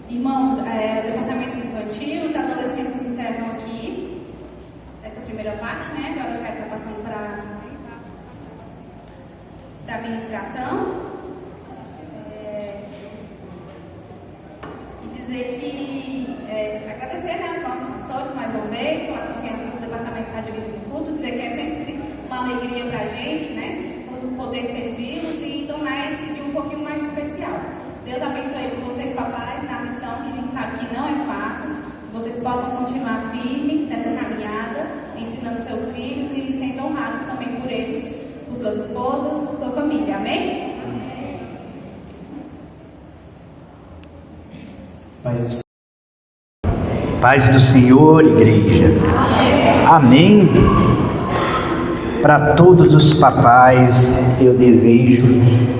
Irmãos, o departamento infantil, os adolescentes encerram aqui essa primeira parte, né? Agora eu quero estar passando para a administração. E dizer que, agradecer, né, aos nossos pastores mais uma vez, pela confiança que o departamento está dirigindo o culto, dizer que é sempre uma alegria para a gente, né? Poder servi-los e tornar esse dia um pouquinho mais especial. Deus abençoe vocês, papais, na missão, que a gente sabe que não é fácil, que vocês possam continuar firme nessa caminhada, ensinando seus filhos e sendo honrados também por eles, por suas esposas, por sua família. Amém? Paz do Senhor, igreja. Amém. Para todos os papais, eu desejo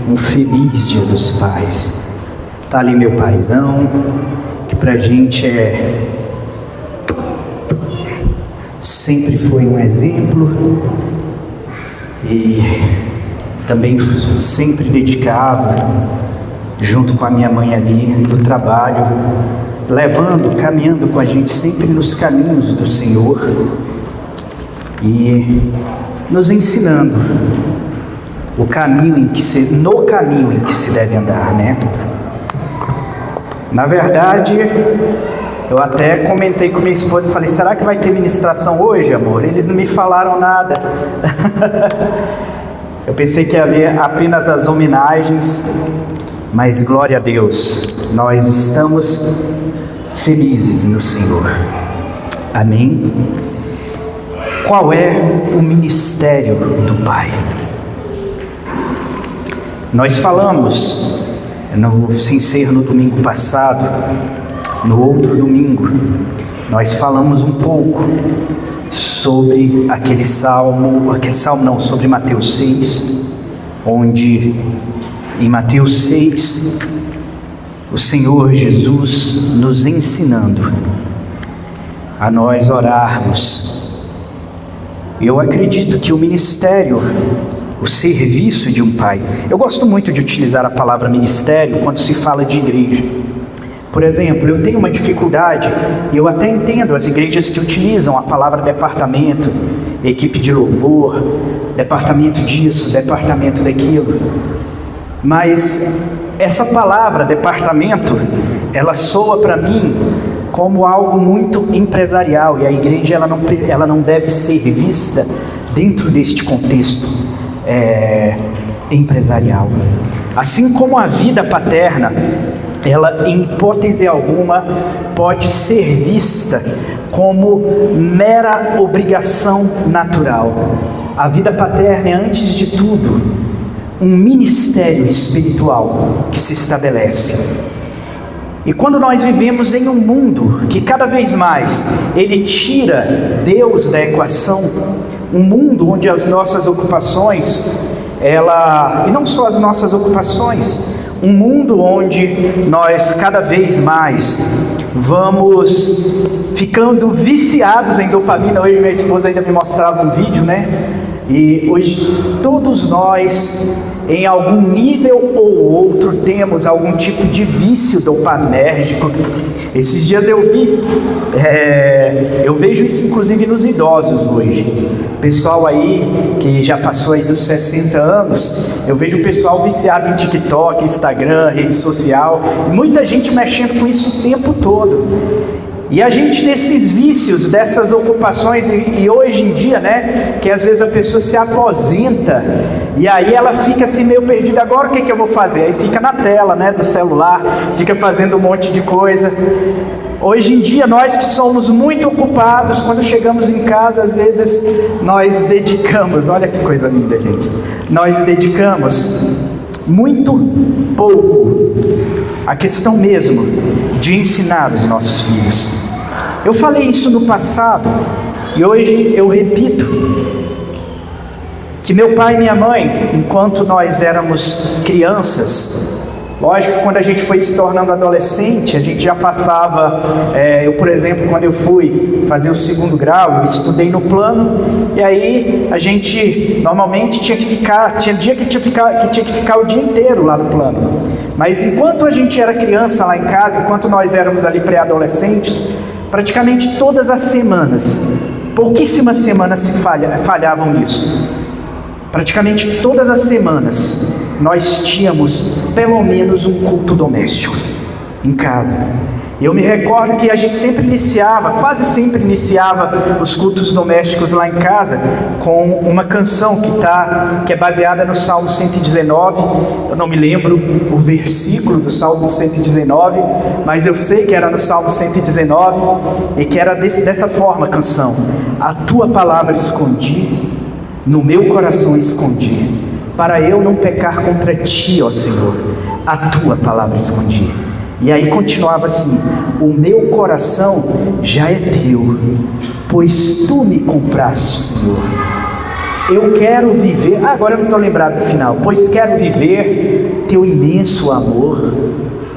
um feliz Dia dos Pais. Tá ali meu paizão, que pra gente sempre foi um exemplo e também sempre dedicado, junto com a minha mãe ali no trabalho, caminhando com a gente sempre nos caminhos do Senhor e nos ensinando no caminho em que se deve andar, né? Na verdade, eu até comentei com minha esposa e falei: será que vai ter ministração hoje, amor? Eles não me falaram nada. Eu pensei que ia haver apenas as homenagens, mas glória a Deus, nós estamos felizes no Senhor. Amém? Qual é o ministério do Pai? Nós falamos, sem ser no domingo passado, no outro domingo, nós falamos um pouco sobre sobre Mateus 6, onde em Mateus 6, o Senhor Jesus nos ensinando a nós orarmos. Eu acredito que o ministério, o serviço de um pai, eu gosto muito de utilizar a palavra ministério quando se fala de igreja. Por exemplo, eu tenho uma dificuldade, e eu até entendo as igrejas que utilizam a palavra departamento, equipe de louvor, departamento disso, departamento daquilo, mas essa palavra departamento, ela soa para mim como algo muito empresarial, e a igreja ela não deve ser vista dentro deste contexto empresarial. Assim como a vida paterna, ela em hipótese alguma pode ser vista como mera obrigação natural. A vida paterna é, antes de tudo, um ministério espiritual que se estabelece. E quando nós vivemos em um mundo que cada vez mais ele tira Deus da equação, um mundo onde as nossas ocupações, e não só as nossas ocupações, um mundo onde nós cada vez mais vamos ficando viciados em dopamina. Hoje minha esposa ainda me mostrava um vídeo, né? E hoje todos nós, em algum nível ou outro, temos algum tipo de vício dopaminérgico. Esses dias eu vejo isso inclusive nos idosos hoje. Pessoal aí que já passou aí dos 60 anos, eu vejo o pessoal viciado em TikTok, Instagram, rede social, muita gente mexendo com isso o tempo todo. E a gente nesses vícios, dessas ocupações, e hoje em dia, né, que às vezes a pessoa se aposenta, e aí ela fica assim meio perdida, agora o que eu vou fazer? Aí fica na tela, né, do celular, fica fazendo um monte de coisa. Hoje em dia, nós que somos muito ocupados, quando chegamos em casa, às vezes nós dedicamos, olha que coisa linda, gente, nós dedicamos muito pouco a questão mesmo de ensinar os nossos filhos. Eu falei isso no passado e hoje eu repito, que meu pai e minha mãe, enquanto nós éramos crianças, lógico que quando a gente foi se tornando adolescente, a gente já passava, eu por exemplo, quando eu fui fazer o 2º grau, eu estudei no plano, e aí a gente normalmente tinha dia que tinha que ficar o dia inteiro lá no plano. Mas enquanto a gente era criança lá em casa, enquanto nós éramos ali pré-adolescentes, praticamente todas as semanas, pouquíssimas semanas se falhavam nisso. Praticamente todas as semanas nós tínhamos pelo menos um culto doméstico em casa. Eu me recordo que a gente quase sempre iniciava os cultos domésticos lá em casa com uma canção que é baseada no Salmo 119. Eu não me lembro o versículo do Salmo 119, mas eu sei que era no Salmo 119 e que era dessa forma a canção: a tua palavra escondi, no meu coração escondi, para eu não pecar contra ti, ó Senhor, a tua palavra escondi. E aí continuava assim: o meu coração já é teu, pois tu me compraste, Senhor. Eu quero viver, agora eu não estou lembrado do final, pois quero viver teu imenso amor.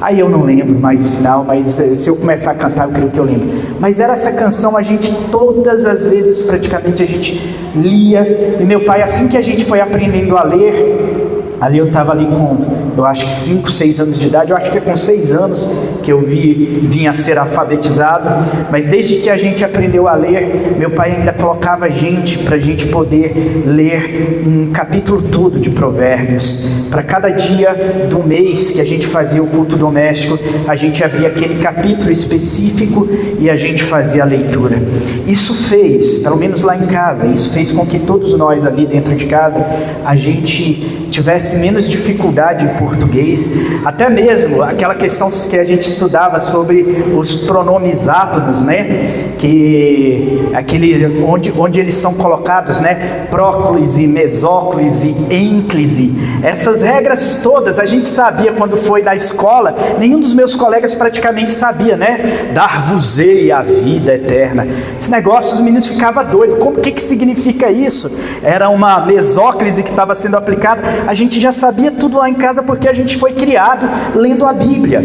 Aí eu não lembro mais o final, mas se eu começar a cantar eu creio que eu lembro. Mas era essa canção, a gente todas as vezes praticamente a gente lia. E meu pai, assim que a gente foi aprendendo a ler, ali eu estava ali com, eu acho que 5, 6 anos de idade, eu acho que é com 6 anos que eu vim a ser alfabetizado, mas desde que a gente aprendeu a ler, meu pai ainda colocava a gente, para a gente poder ler um capítulo todo de Provérbios. Para cada dia do mês que a gente fazia o culto doméstico, a gente abria aquele capítulo específico e a gente fazia a leitura. Isso fez, pelo menos lá em casa, isso fez com que todos nós ali dentro de casa, a gente tivesse menos dificuldade em português, até mesmo aquela questão que a gente estudava sobre os pronomes átonos, né? Que aquele onde eles são colocados, né? Próclise, mesóclise, ênclise. Essas regras todas a gente sabia quando foi na escola. Nenhum dos meus colegas praticamente sabia, né? Dar-vos-ei a vida eterna. Esse negócio, os meninos ficavam doidos. O que significa isso? Era uma mesóclise que estava sendo aplicada. A gente já sabia tudo lá em casa porque a gente foi criado lendo a Bíblia.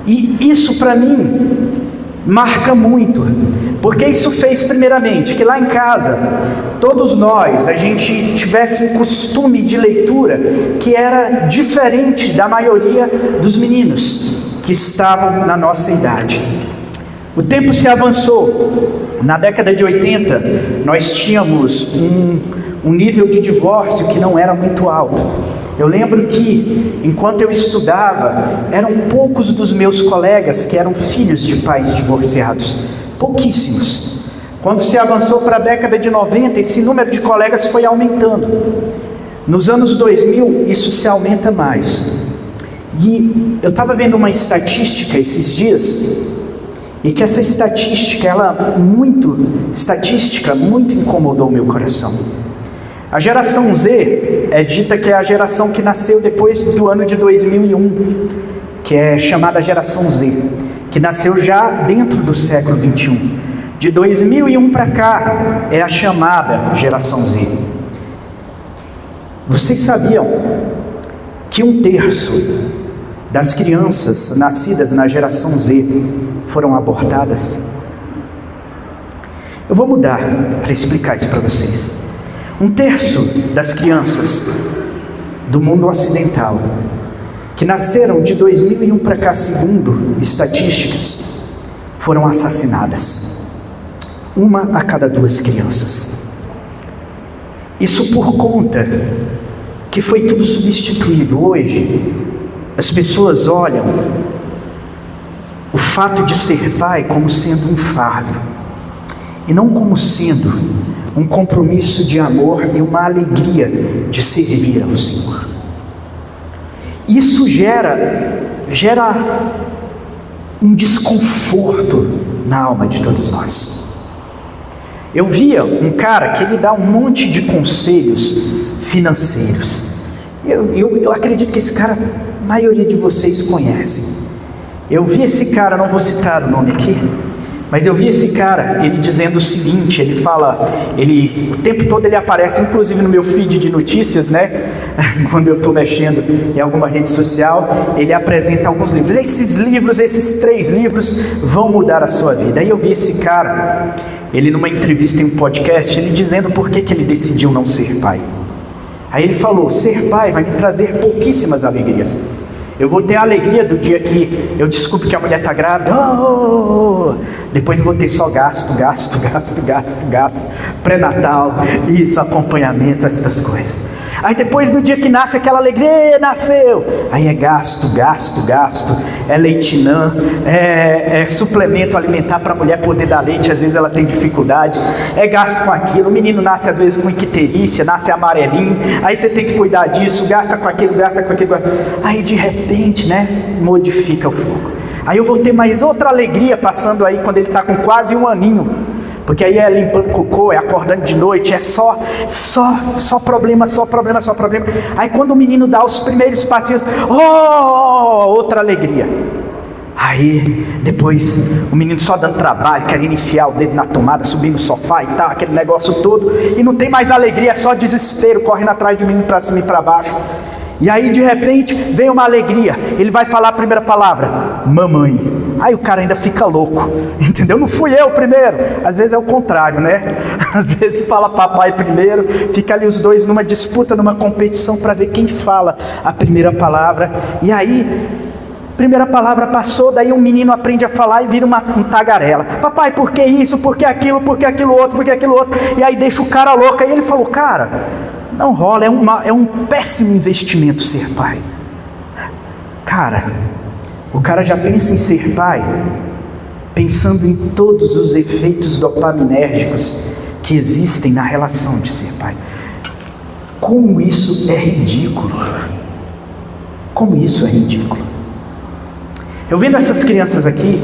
E isso para mim marca muito, porque isso fez primeiramente que lá em casa todos nós, a gente tivesse um costume de leitura que era diferente da maioria dos meninos que estavam na nossa idade. O tempo se avançou. Na década de 80 nós tínhamos um nível de divórcio que não era muito alto. Eu lembro que, enquanto eu estudava, eram poucos dos meus colegas que eram filhos de pais divorciados. Pouquíssimos. Quando se avançou para a década de 90, esse número de colegas foi aumentando. Nos anos 2000, isso se aumenta mais. E eu estava vendo uma estatística esses dias, e que essa estatística muito incomodou meu coração. A geração Z é dita que é a geração que nasceu depois do ano de 2001, que é chamada geração Z, que nasceu já dentro do século 21. De 2001 para cá é a chamada geração Z. Vocês sabiam que 1/3 das crianças nascidas na geração Z foram abortadas? Eu vou mudar para explicar isso para vocês. 1/3 das crianças do mundo ocidental que nasceram de 2001 para cá, segundo estatísticas, foram assassinadas. 1 a cada 2 crianças. Isso por conta que foi tudo substituído. Hoje, as pessoas olham o fato de ser pai como sendo um fardo, e não como sendo um compromisso de amor e uma alegria de servir ao Senhor. Isso gera um desconforto na alma de todos nós. Eu via um cara que ele dá um monte de conselhos financeiros. Eu acredito que esse cara, a maioria de vocês conhecem. Eu vi esse cara, não vou citar o nome aqui, mas eu vi esse cara, ele dizendo o seguinte, ele fala, o tempo todo ele aparece, inclusive no meu feed de notícias, né? Quando eu estou mexendo em alguma rede social, ele apresenta alguns livros. Esses 3 livros vão mudar a sua vida. Aí eu vi esse cara, ele numa entrevista em um podcast, ele dizendo por que ele decidiu não ser pai. Aí ele falou: ser pai vai me trazer pouquíssimas alegrias. Eu vou ter a alegria do dia que eu descubro que a mulher está grávida. Depois eu vou ter só gasto. Pré-natal, isso, acompanhamento, essas coisas. Aí depois no dia que nasce aquela alegria, nasceu. Aí é gasto. É leitinã, é suplemento alimentar para a mulher poder dar leite, às vezes ela tem dificuldade. É gasto com aquilo, o menino nasce às vezes com icterícia, nasce amarelinho. Aí você tem que cuidar disso, gasta com aquilo. Aí de repente, né, modifica o fogo. Aí eu vou ter mais outra alegria passando aí quando ele está com quase 1 aninho. Porque aí é limpando cocô, é acordando de noite, é só problema. Aí quando o menino dá os primeiros passinhos, outra alegria. Aí depois o menino só dando trabalho, querendo enfiar o dedo na tomada, subir no sofá e tal, aquele negócio todo. E não tem mais alegria, é só desespero, correndo atrás do menino para cima e para baixo. E aí de repente vem uma alegria, ele vai falar a primeira palavra, mamãe. Aí o cara ainda fica louco, entendeu? Não fui eu primeiro. Às vezes é o contrário, né? Às vezes fala papai primeiro, fica ali os dois numa disputa, numa competição para ver quem fala a primeira palavra. E aí, primeira palavra passou, daí um menino aprende a falar e vira um tagarela. Papai, por que isso, por que aquilo outro? E aí deixa o cara louco. Aí ele falou, cara, não rola, é um péssimo investimento ser pai. Cara, o cara já pensa em ser pai, pensando em todos os efeitos dopaminérgicos que existem na relação de ser pai. Como isso é ridículo. Eu vendo essas crianças aqui,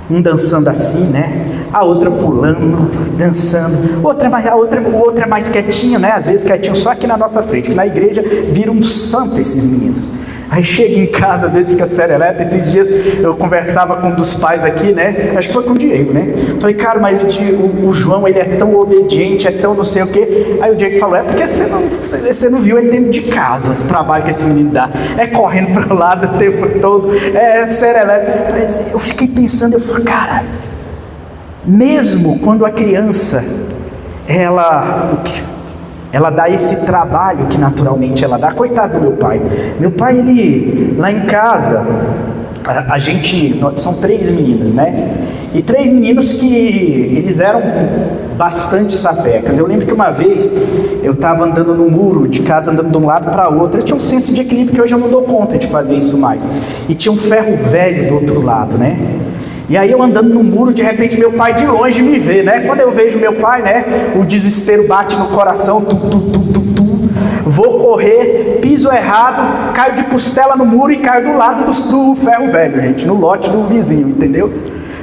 um dançando assim, né? A outra pulando, dançando. O outro é mais quietinho, né? Às vezes quietinho só aqui na nossa frente. Na igreja vira um santo esses meninos. Aí chega em casa, às vezes fica serelepe. Esses dias eu conversava com um dos pais aqui, né? Acho que foi com o Diego, né? Falei, cara, mas o João, ele é tão obediente, é tão não sei o quê. Aí o Diego falou, é porque você não viu ele dentro de casa, o trabalho que esse menino dá. É correndo para o lado o tempo todo, é serelepe. Mas eu fiquei pensando, eu falei, cara, mesmo quando a criança, ela dá esse trabalho que naturalmente ela dá. Coitado do meu pai. Meu pai, ele, lá em casa, são 3 meninos, né? E 3 meninos que eles eram bastante sapecas. Eu lembro que uma vez eu estava andando no muro de casa, andando de um lado para o outro. Eu tinha um senso de equilíbrio que hoje eu não dou conta de fazer isso mais. E tinha um ferro velho do outro lado, né? E aí eu andando no muro, de repente meu pai de longe me vê, né? Quando eu vejo meu pai, né? O desespero bate no coração, vou correr, piso errado, caio de costela no muro e caio do lado do ferro velho, gente, no lote do vizinho, entendeu?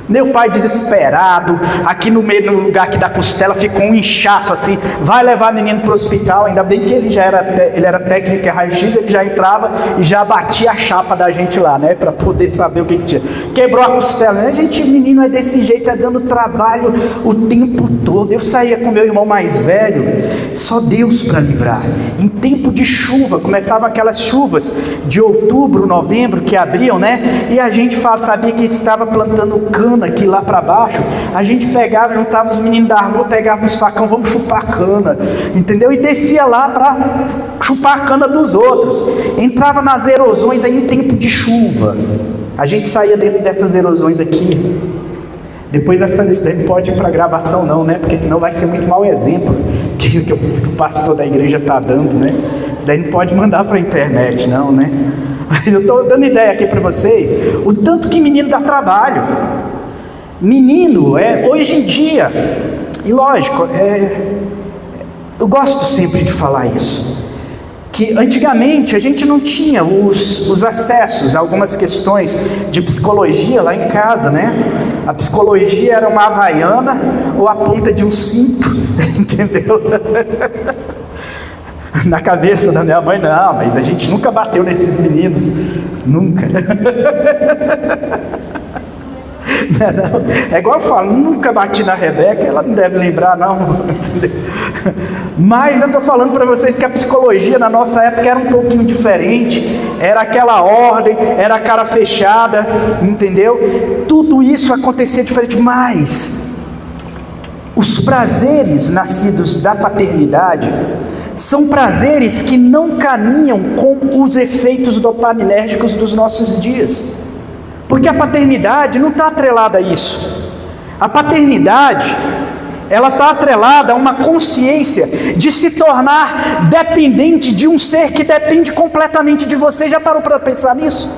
Meu pai desesperado, aqui no meio, no lugar aqui da costela, ficou um inchaço assim, vai levar o menino para o hospital. Ainda bem que ele era técnico em raio-x, ele já entrava e já batia a chapa da gente lá, né, para poder saber o que tinha. Quebrou a costela, né? Gente, o menino é desse jeito, é dando trabalho o tempo todo. Eu saía com meu irmão mais velho, só Deus para livrar. Em tempo de chuva, começavam aquelas chuvas de outubro, novembro, que abriam, né, e a gente sabia que estava plantando cana aqui lá para baixo. A gente pegava, juntava os meninos da rua, pegava uns facão, vamos chupar cana, entendeu? E descia lá para chupar a cana dos outros. Entrava nas erosões aí em tempo de chuva. A gente saía dentro dessas erosões aqui. Depois essa lista não pode ir para gravação não, né? Porque senão vai ser muito mau exemplo que o pastor da igreja está dando, né? Isso daí não pode mandar para a internet não, né? Mas eu estou dando ideia aqui para vocês, o tanto que menino dá trabalho. Menino, hoje em dia, e lógico, eu gosto sempre de falar isso, que antigamente a gente não tinha os acessos a algumas questões de psicologia lá em casa, né? A psicologia era uma havaiana ou a ponta de um cinto, entendeu? Na cabeça da minha mãe, não, mas a gente nunca bateu nesses meninos, nunca. Não. É igual eu falo, nunca bati na Rebeca, ela não deve lembrar não, entendeu? Mas eu estou falando para vocês que a psicologia na nossa época era um pouquinho diferente, era aquela ordem, era a cara fechada, entendeu? Tudo isso acontecia diferente, mas os prazeres nascidos da paternidade são prazeres que não caminham com os efeitos dopaminérgicos dos nossos dias. Porque a paternidade não está atrelada a isso. A paternidade, ela está atrelada a uma consciência de se tornar dependente de um ser que depende completamente de você. Já parou para pensar nisso?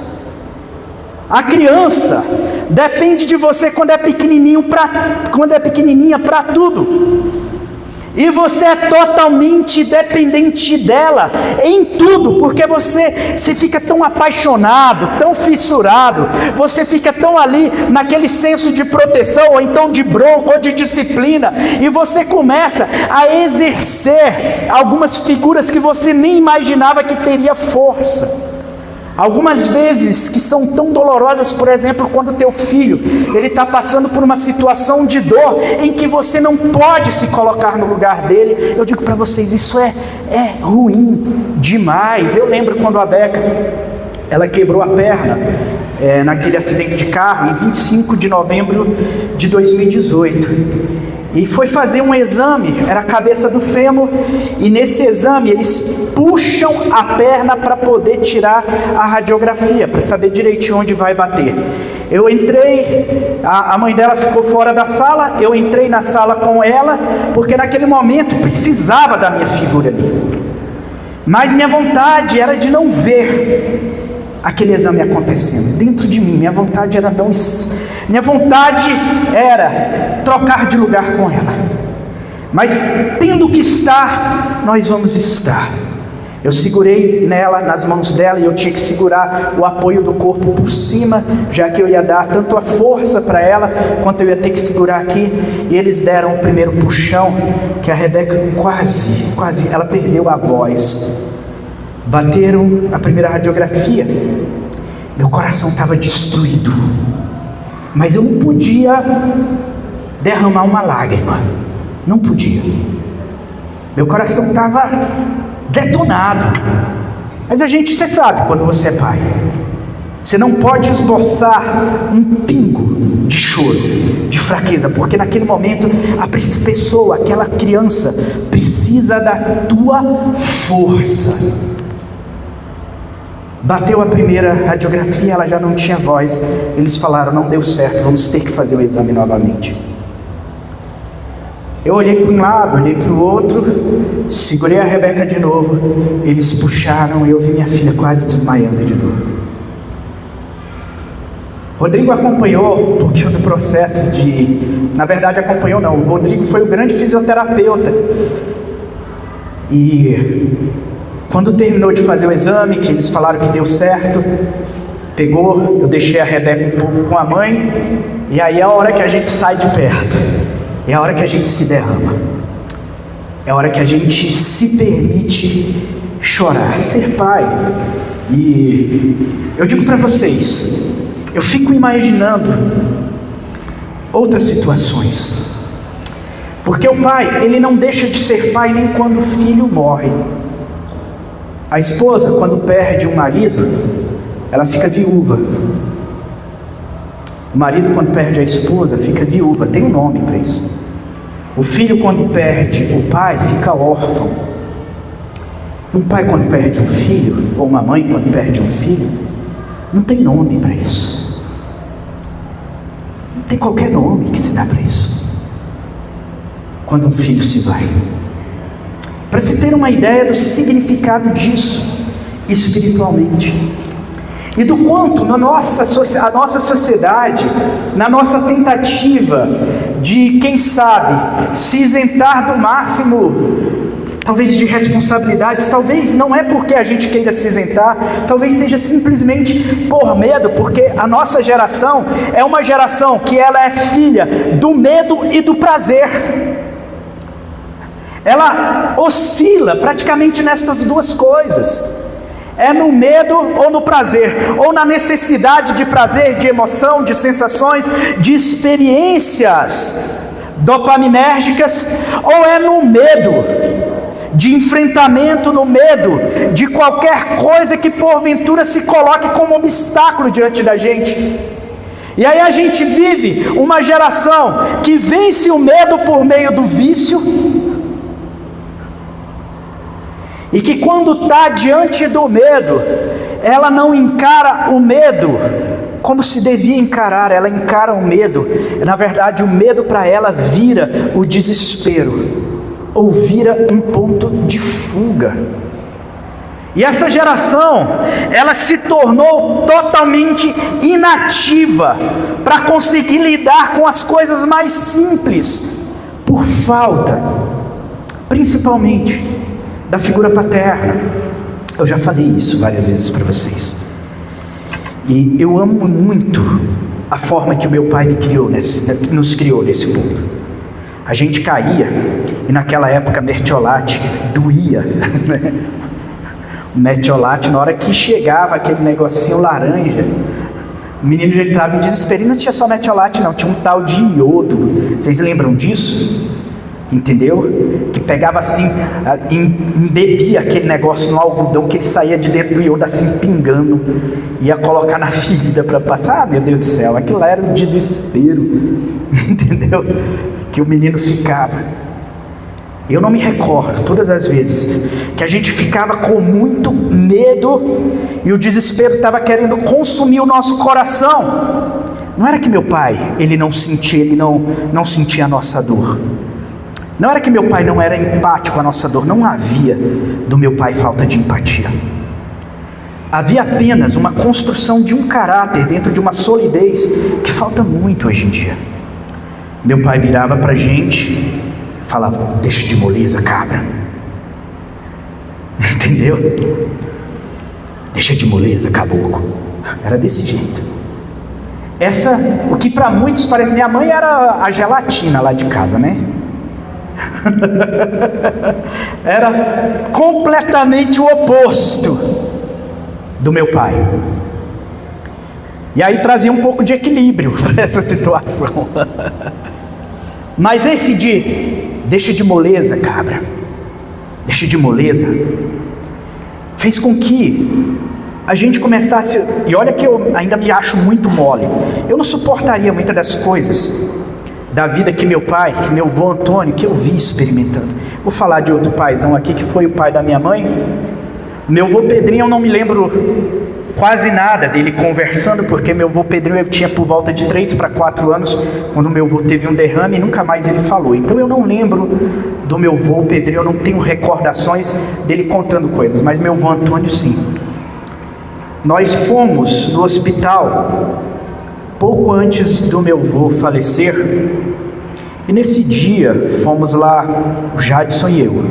A criança depende de você quando é pequenininha para tudo. E você é totalmente dependente dela em tudo, porque você fica tão apaixonado, tão fissurado, você fica tão ali naquele senso de proteção, ou então de bronca, ou de disciplina, e você começa a exercer algumas figuras que você nem imaginava que teria força. Algumas vezes que são tão dolorosas, por exemplo, quando o teu filho ele está passando por uma situação de dor em que você não pode se colocar no lugar dele. Eu digo para vocês, isso é ruim demais. Eu lembro quando a Beca ela quebrou a perna naquele acidente de carro em 25 de novembro de 2018. E foi fazer um exame, era a cabeça do fêmur, e nesse exame eles puxam a perna para poder tirar a radiografia, para saber direitinho onde vai bater. Eu entrei, a mãe dela ficou fora da sala, eu entrei na sala com ela, porque naquele momento precisava da minha figura ali. Mas minha vontade era de não ver aquele exame acontecendo dentro de mim. Minha vontade era trocar de lugar com ela. Mas tendo que estar, nós vamos estar. Eu segurei nela, nas mãos dela, e eu tinha que segurar o apoio do corpo por cima, já que eu ia dar tanto a força para ela, quanto eu ia ter que segurar aqui. E eles deram o primeiro puxão, que a Rebeca quase, ela perdeu a voz. Bateram a primeira radiografia. Meu coração estava destruído, mas eu não podia derramar uma lágrima. Não podia. Meu coração estava detonado. Mas você sabe quando você é pai, você não pode esboçar um pingo de choro, de fraqueza, porque naquele momento aquela criança precisa da tua força. Bateu a primeira radiografia, ela já não tinha voz. Eles falaram, não deu certo, vamos ter que fazer o exame novamente. Eu olhei para um lado, olhei para o outro, segurei a Rebeca de novo. Eles puxaram e eu vi minha filha quase desmaiando de novo. Rodrigo acompanhou, porque no processo na verdade acompanhou não, o Rodrigo foi o grande fisioterapeuta. E quando terminou de fazer o exame, que eles falaram que deu certo, eu deixei a Rebeca um pouco com a mãe, e aí é a hora que a gente sai de perto, é a hora que a gente se derrama, é a hora que a gente se permite chorar, ser pai. E eu digo para vocês, eu fico imaginando outras situações, porque o pai, ele não deixa de ser pai nem quando o filho morre. A esposa, quando perde um marido, ela fica viúva. O marido, quando perde a esposa, fica viúva. Tem um nome para isso. O filho, quando perde o pai, fica órfão. Um pai, quando perde um filho, ou uma mãe, quando perde um filho, não tem nome para isso. Não tem qualquer nome que se dá para isso. Quando um filho se vai. Para se ter uma ideia do significado disso espiritualmente, e do quanto a nossa sociedade, na nossa tentativa de, quem sabe, se isentar do máximo, talvez de responsabilidades, talvez não é porque a gente queira se isentar, talvez seja simplesmente por medo, porque a nossa geração é uma geração que ela é filha do medo e do prazer. Ela oscila praticamente nessas duas coisas. É no medo ou no prazer, ou na necessidade de prazer, de emoção, de sensações, de experiências dopaminérgicas, ou é no medo de enfrentamento, no medo de qualquer coisa que porventura se coloque como obstáculo diante da gente. E aí a gente vive uma geração que vence o medo por meio do vício, e que quando está diante do medo, ela não encara o medo como se devia encarar, ela encara o medo. Na verdade, o medo para ela vira o desespero, ou vira um ponto de fuga. E essa geração, ela se tornou totalmente inativa para conseguir lidar com as coisas mais simples, por falta, principalmente, da figura paterna. Eu já falei isso várias vezes para vocês. E eu amo muito a forma que o meu pai nos criou nesse ponto. A gente caía, e naquela época mertiolate doía, né? O mertiolate, na hora que chegava aquele negocinho laranja, o menino já entrava em desespero. E não tinha só mertiolate não, tinha um tal de iodo. Vocês lembram disso? Entendeu? Que pegava assim, embebia aquele negócio no algodão, que ele saía de dentro do iodo assim pingando, ia colocar na ferida para passar. Ah, meu Deus do céu, aquilo lá era um desespero, entendeu? Que o menino ficava. Eu não me recordo todas as vezes que a gente ficava com muito medo e o desespero estava querendo consumir o nosso coração. Não era que meu pai, ele não sentia a nossa dor. Não era que meu pai não era empático com a nossa dor. Não havia do meu pai falta de empatia. Havia apenas uma construção de um caráter dentro de uma solidez que falta muito hoje em dia. Meu pai virava para a gente, falava: deixa de moleza, cabra. Entendeu? Deixa de moleza, caboclo. Era desse jeito. O que para muitos parece... Minha mãe era a gelatina lá de casa, né? Era completamente o oposto do meu pai. E aí trazia um pouco de equilíbrio para essa situação. Mas esse de deixa de moleza, cabra, deixa de moleza, fez com que a gente começasse... E olha que eu ainda me acho muito mole. Eu não suportaria muitas das coisas da vida que meu pai, que meu avô Antônio, que eu vi experimentando. Vou falar de outro paizão aqui, que foi o pai da minha mãe. Meu avô Pedrinho, eu não me lembro quase nada dele conversando, porque meu avô Pedrinho, eu tinha por volta de 3 para 4 anos, quando meu avô teve um derrame, e nunca mais ele falou. Então eu não lembro do meu avô Pedrinho, eu não tenho recordações dele contando coisas, mas meu avô Antônio sim. Nós fomos no hospital pouco antes do meu avô falecer, e nesse dia fomos lá, o Jadson e eu,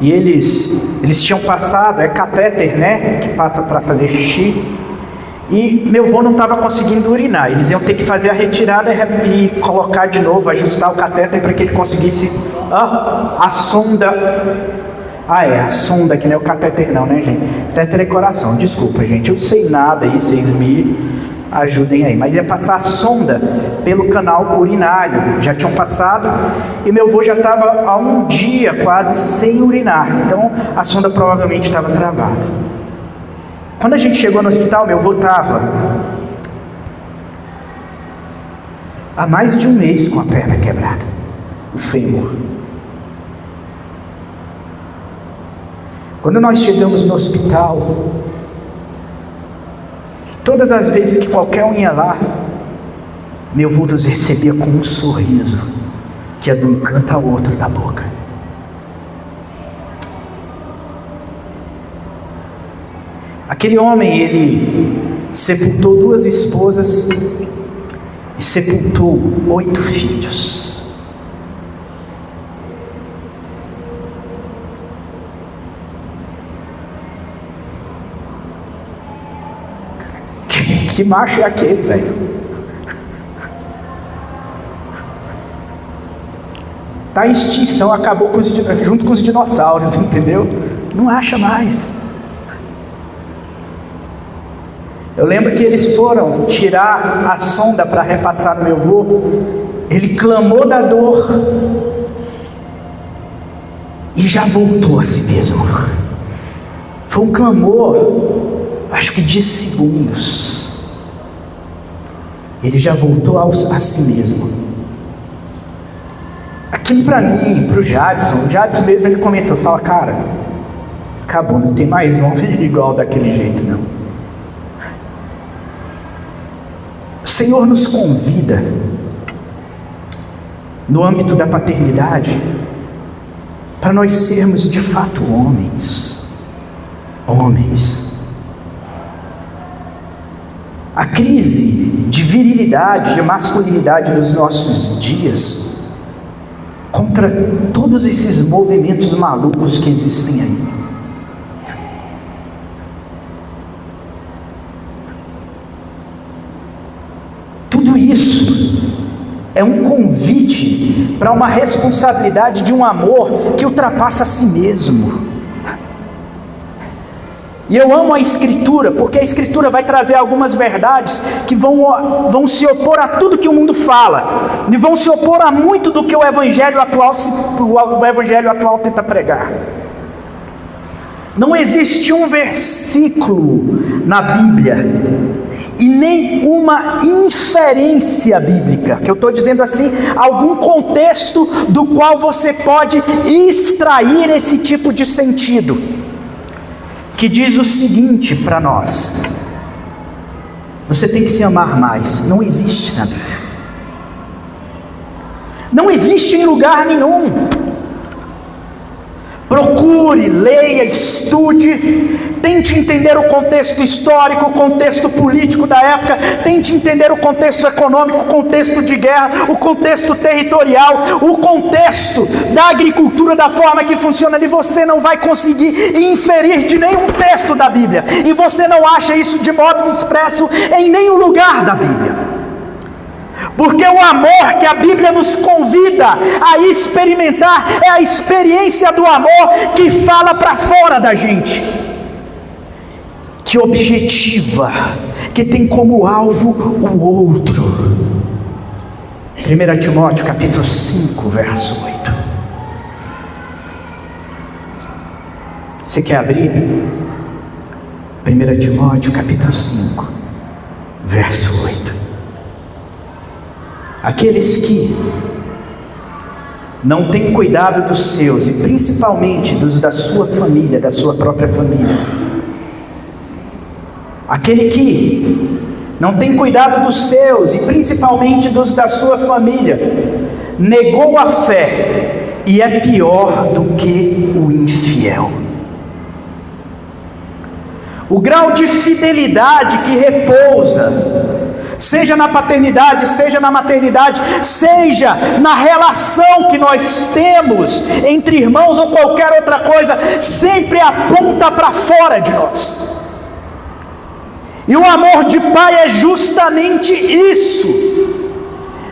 e eles tinham passado, é catéter, né, que passa para fazer xixi, e meu avô não estava conseguindo urinar, eles iam ter que fazer a retirada e colocar de novo, ajustar o catéter para que ele conseguisse a sonda. A sonda, que não é o catéter não, né, gente? Catéter é coração, desculpa, gente, eu sei nada aí, vocês me ajudem aí, mas ia passar a sonda pelo canal urinário, já tinham passado, e meu avô já estava há um dia quase sem urinar, então a sonda provavelmente estava travada. Quando a gente chegou no hospital, meu avô estava há mais de um mês com a perna quebrada, o fêmur. Quando nós chegamos no hospital, todas as vezes que qualquer um ia lá, meu avô nos recebia com um sorriso, que é de um canto ao outro da boca. Aquele homem, ele sepultou 2 esposas e sepultou 8 filhos. Que macho é aquele, velho? Tá em extinção, acabou junto com os dinossauros, entendeu? Não acha mais. Eu lembro que eles foram tirar a sonda para repassar no meu avô. Ele clamou da dor e já voltou a si mesmo. Foi um clamor, acho que de segundos. Ele já voltou a si mesmo. Aquilo para mim, para o Jadson mesmo, ele comentou, fala, cara, acabou, não tem mais homem igual daquele jeito, não. O Senhor nos convida, no âmbito da paternidade, para nós sermos de fato homens. A crise de virilidade, de masculinidade dos nossos dias, contra todos esses movimentos malucos que existem aí. Tudo isso é um convite para uma responsabilidade de um amor que ultrapassa a si mesmo. E eu amo a Escritura, porque a Escritura vai trazer algumas verdades que vão se opor a tudo que o mundo fala, e vão se opor a muito do que o Evangelho atual tenta pregar. Não existe um versículo na Bíblia, e nem uma inferência bíblica, que eu estou dizendo assim, algum contexto do qual você pode extrair esse tipo de sentido, que diz o seguinte para nós: você tem que se amar mais. Não existe na Bíblia, não existe em lugar nenhum. Procure, leia, estude, tente entender o contexto histórico, o contexto político da época, tente entender o contexto econômico, o contexto de guerra, o contexto territorial, o contexto da agricultura, da forma que funciona, e você não vai conseguir inferir de nenhum texto da Bíblia, e você não acha isso de modo expresso em nenhum lugar da Bíblia. Porque o amor que a Bíblia nos convida a experimentar é a experiência do amor que fala para fora da gente, que objetiva, que tem como alvo o outro. 1 Timóteo capítulo 5, verso 8. Você quer abrir? 1 Timóteo capítulo 5, verso 8. Aqueles que não têm cuidado dos seus, e principalmente dos da sua família, da sua própria família. Aquele que não tem cuidado dos seus, e principalmente dos da sua família, negou a fé, e é pior do que o infiel. O grau de fidelidade que repousa, seja na paternidade, seja na maternidade, seja na relação que nós temos entre irmãos ou qualquer outra coisa, sempre aponta para fora de nós. E o amor de pai é justamente isso.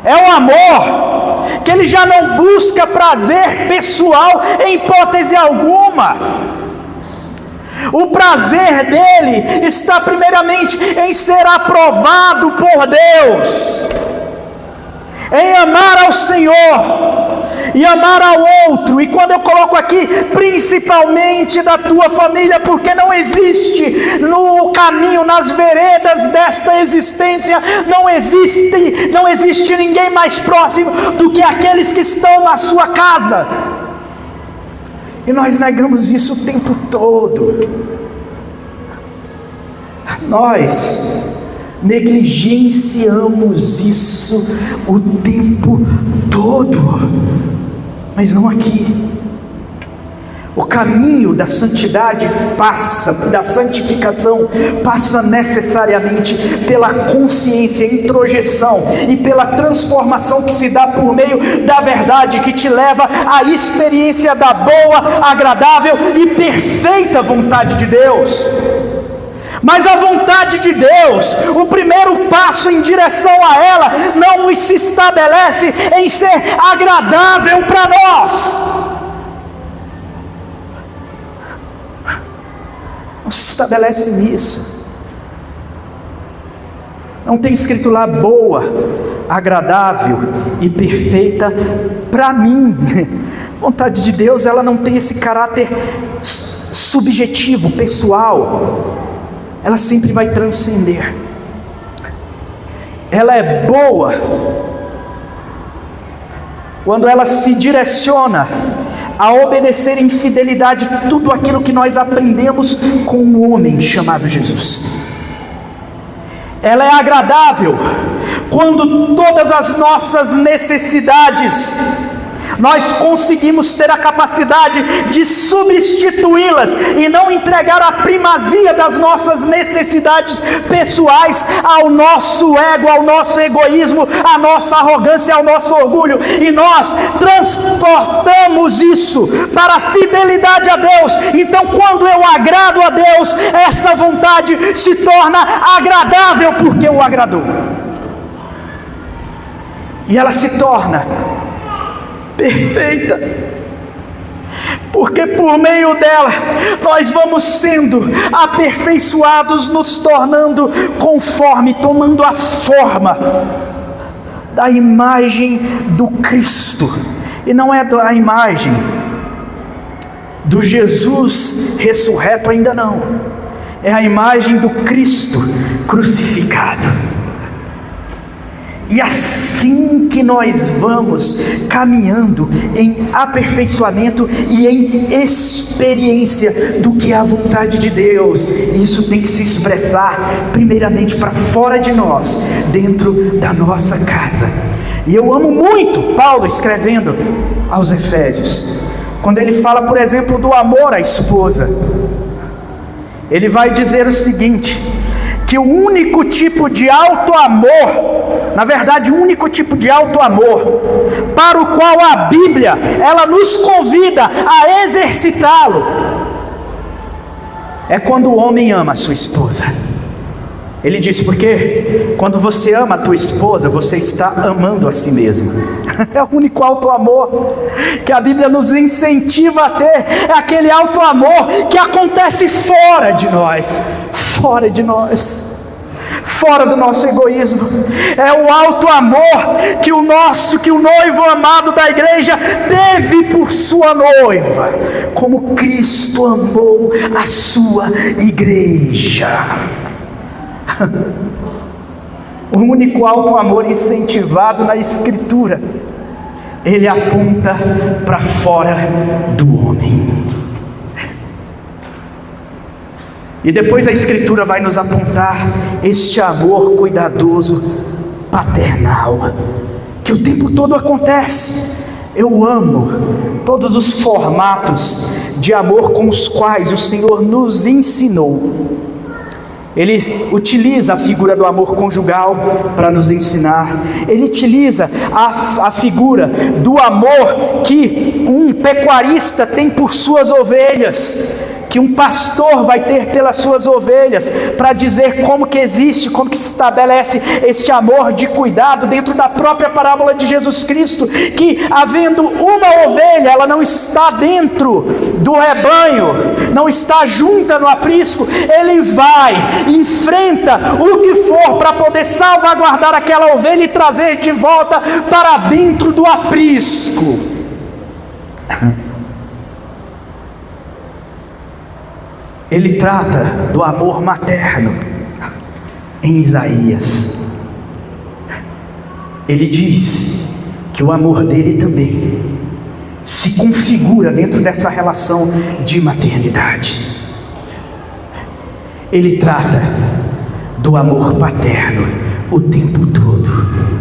É um amor que ele já não busca prazer pessoal em hipótese alguma. O prazer dele está primeiramente em ser aprovado por Deus, em amar ao Senhor e amar ao outro. E quando eu coloco aqui, principalmente da tua família, porque não existe no caminho, nas veredas desta existência, não existe ninguém mais próximo do que aqueles que estão na sua casa. E nós negamos isso o tempo todo. Nós negligenciamos isso o tempo todo, mas não aqui. O caminho da santidade da santificação passa necessariamente pela consciência, introjeção e pela transformação que se dá por meio da verdade, que te leva à experiência da boa, agradável e perfeita vontade de Deus. Mas a vontade de Deus, o primeiro passo em direção a ela, não se estabelece em ser agradável para nós. Não se estabelece nisso. Não tem escrito lá boa, agradável e perfeita para mim. A vontade de Deus, ela não tem esse caráter subjetivo, pessoal. Ela sempre vai transcender. Ela é boa quando ela se direciona a obedecer em fidelidade tudo aquilo que nós aprendemos com um homem chamado Jesus. Ela é agradável quando todas as nossas necessidades nós conseguimos ter a capacidade de substituí-las e não entregar a primazia das nossas necessidades pessoais ao nosso ego, ao nosso egoísmo, à nossa arrogância, ao nosso orgulho, e nós transportamos isso para a fidelidade a Deus. Então, quando eu agrado a Deus, essa vontade se torna agradável porque o agradou, e ela se torna perfeita, porque por meio dela nós vamos sendo aperfeiçoados, nos tornando conforme, tomando a forma da imagem do Cristo. E não é a imagem do Jesus ressurreto, ainda não, é a imagem do Cristo crucificado. E assim que nós vamos caminhando em aperfeiçoamento e em experiência do que é a vontade de Deus, isso tem que se expressar primeiramente para fora de nós, dentro da nossa casa. E eu amo muito Paulo escrevendo aos Efésios, quando ele fala, por exemplo, do amor à esposa. Ele vai dizer o seguinte, que o único tipo de alto amor, na verdade o único tipo de alto amor para o qual a Bíblia ela nos convida a exercitá-lo, é quando o homem ama a sua esposa. Ele diz, porque quando você ama a tua esposa, você está amando a si mesmo. É o único alto amor que a Bíblia nos incentiva a ter, é aquele alto amor que acontece fora de nós, fora do nosso egoísmo. É o alto amor que o noivo amado da igreja teve por sua noiva, como Cristo amou a sua igreja. O único alto amor incentivado na Escritura, ele aponta para fora do homem. E depois a Escritura vai nos apontar este amor cuidadoso, paternal, que o tempo todo acontece. Eu amo todos os formatos de amor com os quais o Senhor nos ensinou. Ele utiliza a figura do amor conjugal para nos ensinar. Ele utiliza a figura do amor que um pecuarista tem por suas ovelhas, que um pastor vai ter pelas suas ovelhas, para dizer como que existe, como que se estabelece este amor de cuidado dentro da própria parábola de Jesus Cristo, que havendo uma ovelha, ela não está dentro do rebanho, não está junta no aprisco, ele vai, enfrenta o que for para poder salvaguardar aquela ovelha e trazer de volta para dentro do aprisco. Ele trata do amor materno em Isaías. Ele diz que o amor dele também se configura dentro dessa relação de maternidade. Ele trata do amor paterno o tempo todo,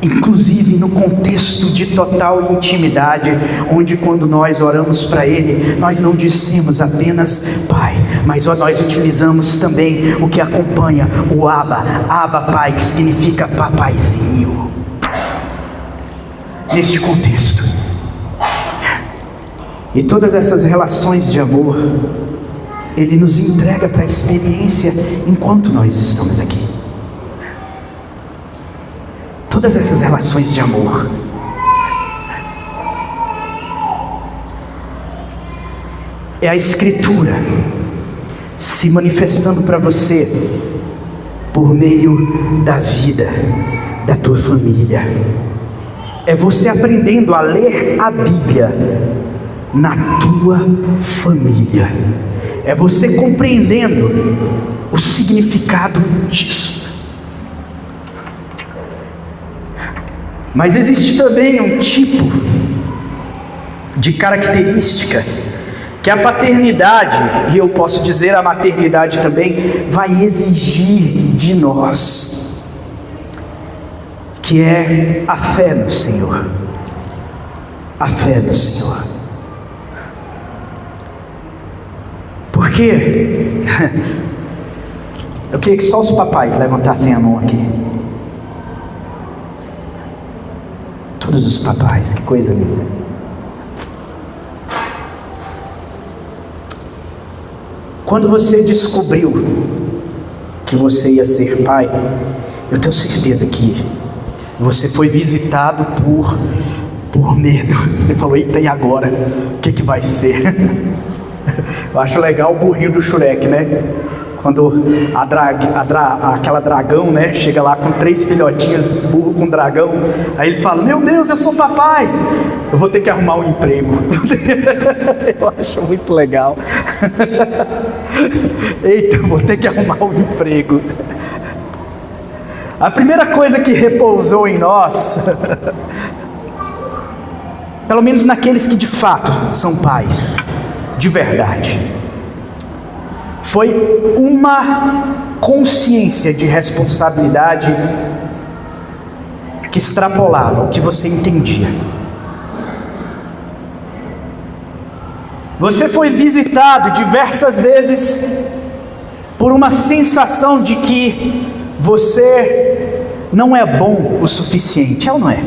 inclusive no contexto de total intimidade, onde quando nós oramos para Ele, nós não dizemos apenas Pai, mas nós utilizamos também o que acompanha o Abba Pai, que significa papaizinho. Neste contexto, e todas essas relações de amor, Ele nos entrega para a experiência enquanto nós estamos aqui. Todas essas relações de amor, é a Escritura se manifestando para você por meio da vida da tua família. É você aprendendo a ler a Bíblia na tua família. É você compreendendo o significado disso. Mas existe também um tipo de característica que a paternidade, e eu posso dizer a maternidade também, vai exigir de nós, que é a fé no Senhor. A fé no Senhor. Porque eu queria que só os papais levantassem a mão aqui. Todos os papais, que coisa linda. Quando você descobriu que você ia ser pai, eu tenho certeza que você foi visitado por medo. Você falou, eita, e agora? O que vai ser? Eu acho legal o burrinho do Shrek, né? Quando aquela dragão, né, chega lá com 3 filhotinhos, burro com dragão, aí ele fala, meu Deus, eu sou papai, eu vou ter que arrumar um emprego. Eu acho muito legal. Eita, eu vou ter que arrumar um emprego. A primeira coisa que repousou em nós, pelo menos naqueles que de fato são pais, de verdade, foi uma consciência de responsabilidade que extrapolava o que você entendia. Você foi visitado diversas vezes por uma sensação de que você não é bom o suficiente, é ou não é?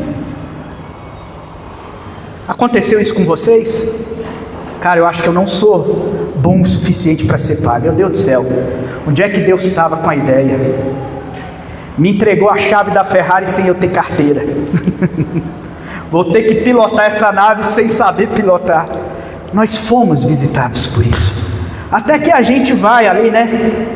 Aconteceu isso com vocês? Cara, eu acho que eu não sou bom o suficiente para ser pai. Meu Deus do céu, onde é que Deus estava com a ideia? Me entregou a chave da Ferrari sem eu ter carteira. Vou ter que pilotar essa nave sem saber pilotar. Nós fomos visitados por isso. Até que a gente vai ali, né?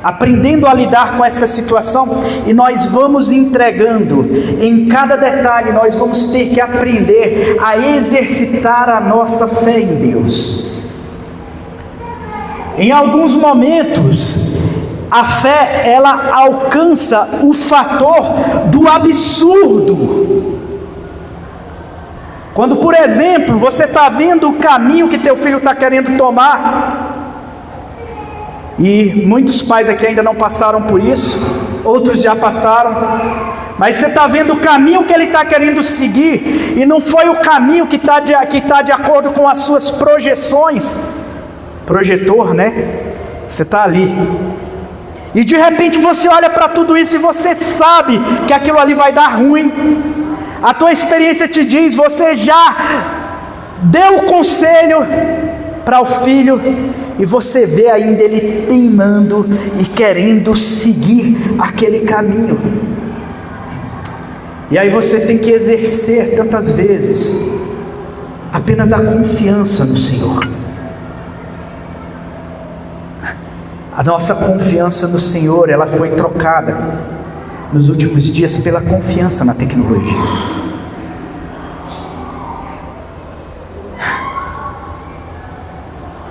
Aprendendo a lidar com essa situação, e nós vamos entregando em cada detalhe. Nós vamos ter que aprender a exercitar a nossa fé em Deus. Em alguns momentos a fé, ela alcança o fator do absurdo. Quando, por exemplo, você está vendo o caminho que teu filho está querendo tomar, e muitos pais aqui ainda não passaram por isso, outros já passaram, mas você está vendo o caminho que ele está querendo seguir, e não foi o caminho que está de acordo com as suas projeções. Projetor, né? Você está ali, e de repente você olha para tudo isso e você sabe que aquilo ali vai dar ruim. A tua experiência te diz, você já deu o conselho para o filho, e você vê ainda ele teimando e querendo seguir aquele caminho. E aí você tem que exercer tantas vezes apenas a confiança no Senhor. A nossa confiança no Senhor, ela foi trocada nos últimos dias pela confiança na tecnologia.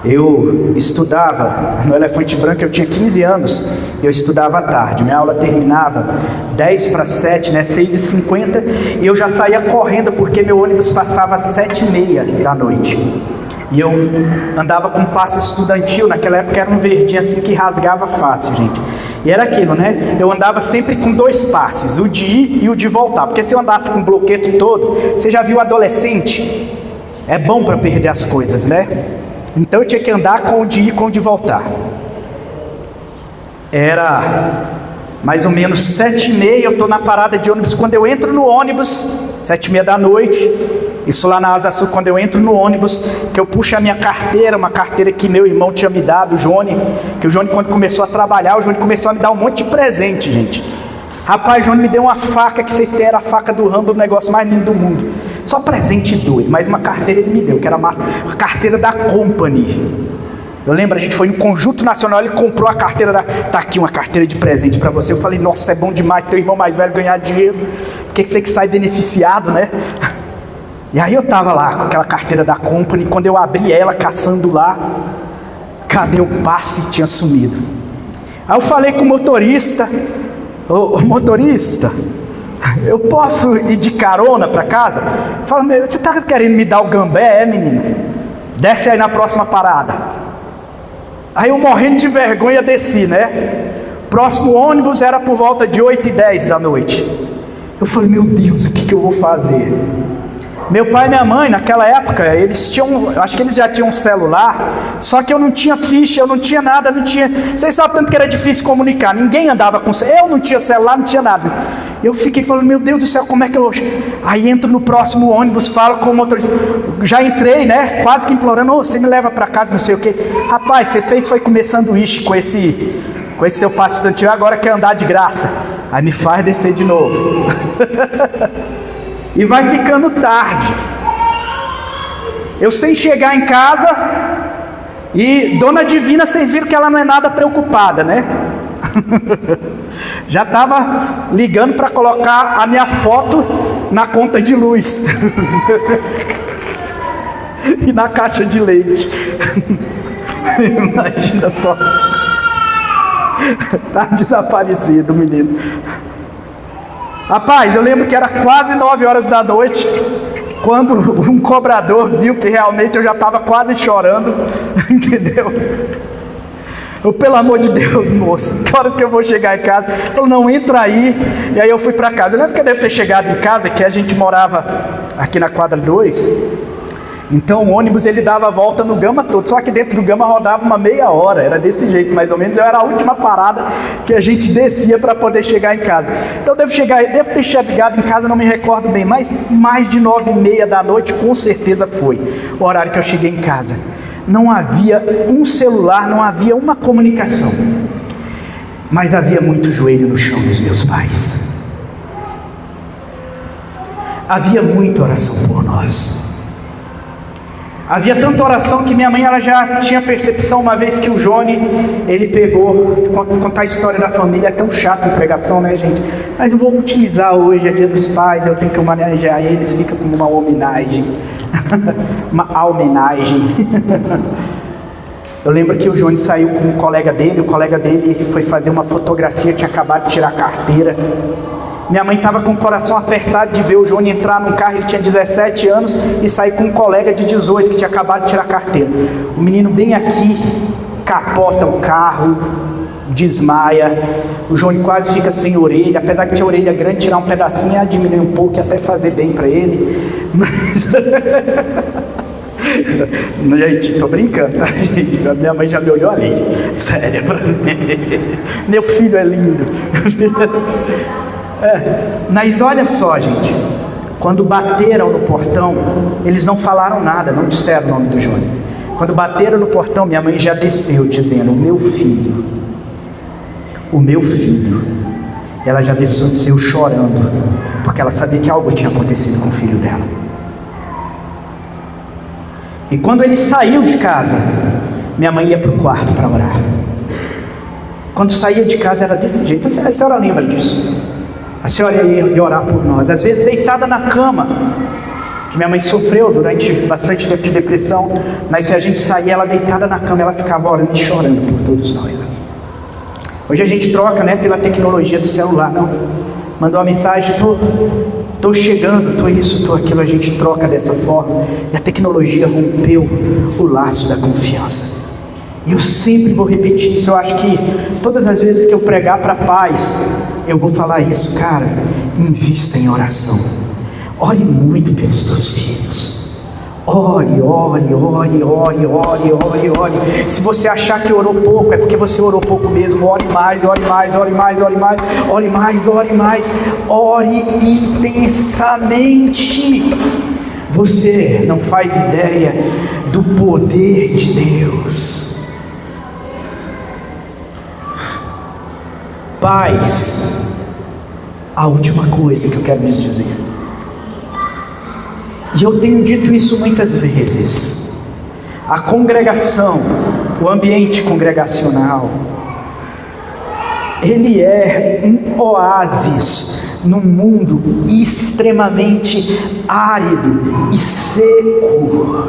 Eu estudava no Elefante Branco, eu tinha 15 anos, eu estudava à tarde, minha aula terminava 10 para 7, né, 6h50, e eu já saía correndo porque meu ônibus passava às 7h30 da noite. E eu andava com passe estudantil, naquela época era um verdinho assim que rasgava fácil, gente. E era aquilo, né? Eu andava sempre com 2 passes, o de ir e o de voltar. Porque se eu andasse com o bloqueto todo, você já viu adolescente? É bom para perder as coisas, né? Então eu tinha que andar com o de ir e com o de voltar. Era mais ou menos 7h30, eu estou na parada de ônibus. Quando eu entro no ônibus, 7h30 da noite, isso lá na Asa Sul, quando eu entro no ônibus, que eu puxo a minha carteira, uma carteira que meu irmão tinha me dado, o Johnny, que o Johnny, quando começou a trabalhar, o Johnny começou a me dar um monte de presente, gente. Rapaz, o Johnny me deu uma faca, que vocês têm, era a faca do Rambo, o negócio mais lindo do mundo. Só presente doido, mas uma carteira ele me deu, que era uma carteira da Company. Eu lembro, a gente foi em Conjunto Nacional, ele comprou a carteira tá aqui uma carteira de presente para você. Eu falei, nossa, é bom demais teu irmão mais velho ganhar dinheiro, porque você que sai beneficiado, né? E aí eu tava lá com aquela carteira da Company, quando eu abri ela, caçando lá, cadê o passe? Tinha sumido. Aí eu falei com o motorista, ô motorista, eu posso ir de carona para casa? Fala, você está querendo me dar o gambé, menino? Desce aí na próxima parada. Aí eu morrendo de vergonha desci, né? Próximo ônibus era por volta de 8h10 da noite. Eu falei, meu Deus, o que eu vou fazer? Meu pai e minha mãe, naquela época, eles tinham, acho que eles já tinham um celular, só que eu não tinha ficha, eu não tinha nada, não tinha, vocês sabem tanto que era difícil comunicar, ninguém andava com, eu não tinha celular, não tinha nada. Eu fiquei falando, meu Deus do céu, como é que eu... Aí entro no próximo ônibus, falo com o motorista, já entrei, né, quase que implorando, você me leva para casa, não sei o que. Rapaz, você foi comer sanduíche com esse seu passe estudantil, agora quer andar de graça. Aí me faz descer de novo. E vai ficando tarde. Eu sem chegar em casa, e Dona Divina, vocês viram que ela não é nada preocupada, né? Já estava ligando para colocar a minha foto na conta de luz e na caixa de leite. Imagina só. Tá desaparecido o menino. Rapaz, eu lembro que era quase 9 horas da noite, quando um cobrador viu que realmente eu já estava quase chorando, entendeu? Eu, pelo amor de Deus, moço, que hora que eu vou chegar em casa? Ele falou, não, entra aí. E aí eu fui para casa. Eu lembro que eu devo ter chegado em casa, que a gente morava aqui na quadra 2. Então o ônibus ele dava a volta no Gama todo, só que dentro do Gama rodava uma meia hora, era desse jeito mais ou menos, era a última parada que a gente descia para poder chegar em casa. Então devo ter chegado em casa, não me recordo bem, mas mais de 9h30 da noite com certeza foi o horário que eu cheguei em casa. Não havia um celular, não havia uma comunicação, mas havia muito joelho no chão dos meus pais. Havia muita oração por nós. Havia tanta oração que minha mãe ela já tinha percepção, uma vez que o Johnny, ele pegou, contar a história da família, é tão chato em pregação, né, gente? Mas eu vou utilizar hoje, é dia dos pais, eu tenho que homenagear eles, fica como uma homenagem, uma homenagem. Eu lembro que o Johnny saiu com o colega dele foi fazer uma fotografia, tinha acabado de tirar a carteira. Minha mãe estava com o coração apertado de ver o Johnny entrar num carro, ele tinha 17 anos, e sair com um colega de 18, que tinha acabado de tirar a carteira. O menino bem aqui, capota o carro, desmaia, o Johnny quase fica sem orelha, apesar que tinha orelha grande, tirar um pedacinho ia diminuir um pouco e até fazer bem para ele. Mas... Gente, tô brincando, tá, gente? A minha mãe já me olhou ali, sério, pra mim. Meu filho é lindo. Mas olha só, gente, quando bateram no portão, eles não falaram nada, não disseram o nome do Johnny. Quando bateram no portão, minha mãe já desceu dizendo, o meu filho. Ela já desceu chorando, porque ela sabia que algo tinha acontecido com o filho dela. E quando ele saiu de casa, minha mãe ia para o quarto para orar. Quando saía de casa era desse jeito, a senhora lembra disso? A senhora ia orar por nós, às vezes deitada na cama, que minha mãe sofreu durante bastante tempo de depressão, mas se a gente saía, ela deitada na cama, ela ficava orando e chorando por todos nós ali. Hoje a gente troca, né, pela tecnologia do celular, não? Mandou uma mensagem, tô chegando, tô isso, tô aquilo, a gente troca dessa forma, e a tecnologia rompeu o laço da confiança. E eu sempre vou repetir isso, eu acho que todas as vezes que eu pregar para pais, eu vou falar isso, cara, invista em oração, ore muito pelos teus filhos, ore, se você achar que orou pouco, é porque você orou pouco mesmo, ore mais, ore intensamente, você não faz ideia do poder de Deus. Pais, a última coisa que eu quero lhes dizer, e eu tenho dito isso muitas vezes, a congregação, o ambiente congregacional, ele é um oásis num mundo extremamente árido e seco.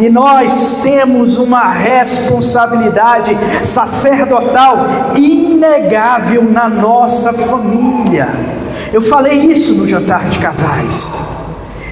E nós temos uma responsabilidade sacerdotal inegável na nossa família. Eu falei isso no jantar de casais.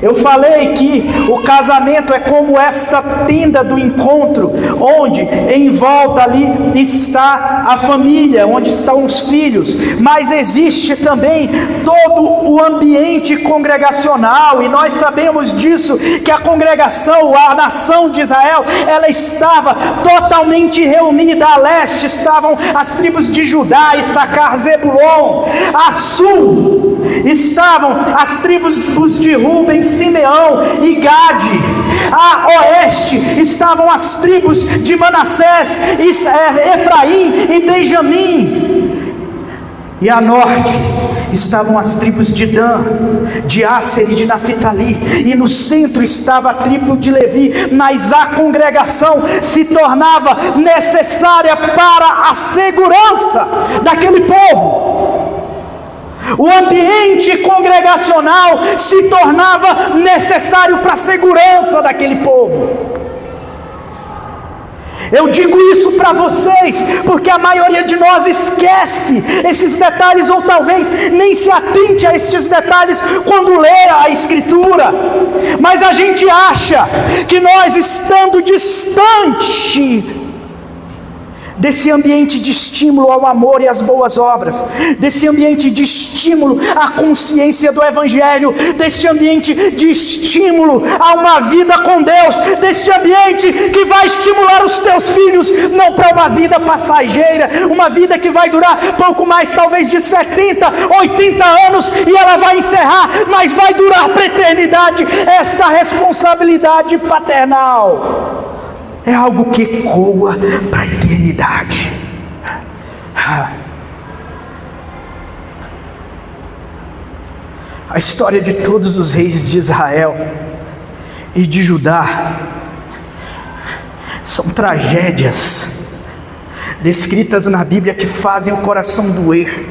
Eu falei que o casamento é como esta tenda do encontro, onde em volta ali está a família, onde estão os filhos, mas existe também todo o ambiente congregacional, e nós sabemos disso, que a congregação, a nação de Israel, ela estava totalmente reunida. A leste estavam as tribos de Judá, Issacar, Zebulon. A sul estavam as tribos de Rúben, Simeão e Gade. A oeste estavam as tribos de Manassés, Efraim e Benjamim. E a norte estavam as tribos de Dan, de Asser e de Naphtali. E no centro estava a tribo de Levi. Mas a congregação se tornava necessária para a segurança daquele povo. O ambiente congregacional se tornava necessário para a segurança daquele povo. Eu digo isso para vocês, porque a maioria de nós esquece esses detalhes, ou talvez nem se atente a estes detalhes quando lê a Escritura. Mas a gente acha que nós, estando distante desse ambiente de estímulo ao amor e às boas obras, desse ambiente de estímulo à consciência do Evangelho, deste ambiente de estímulo a uma vida com Deus, deste ambiente que vai estimular os teus filhos, não para uma vida passageira, uma vida que vai durar pouco mais, talvez de 70, 80 anos, e ela vai encerrar, mas vai durar para a eternidade. Esta responsabilidade paternal é algo que ecoa para a eternidade. A história de todos os reis de Israel e de Judá são tragédias descritas na Bíblia que fazem o coração doer.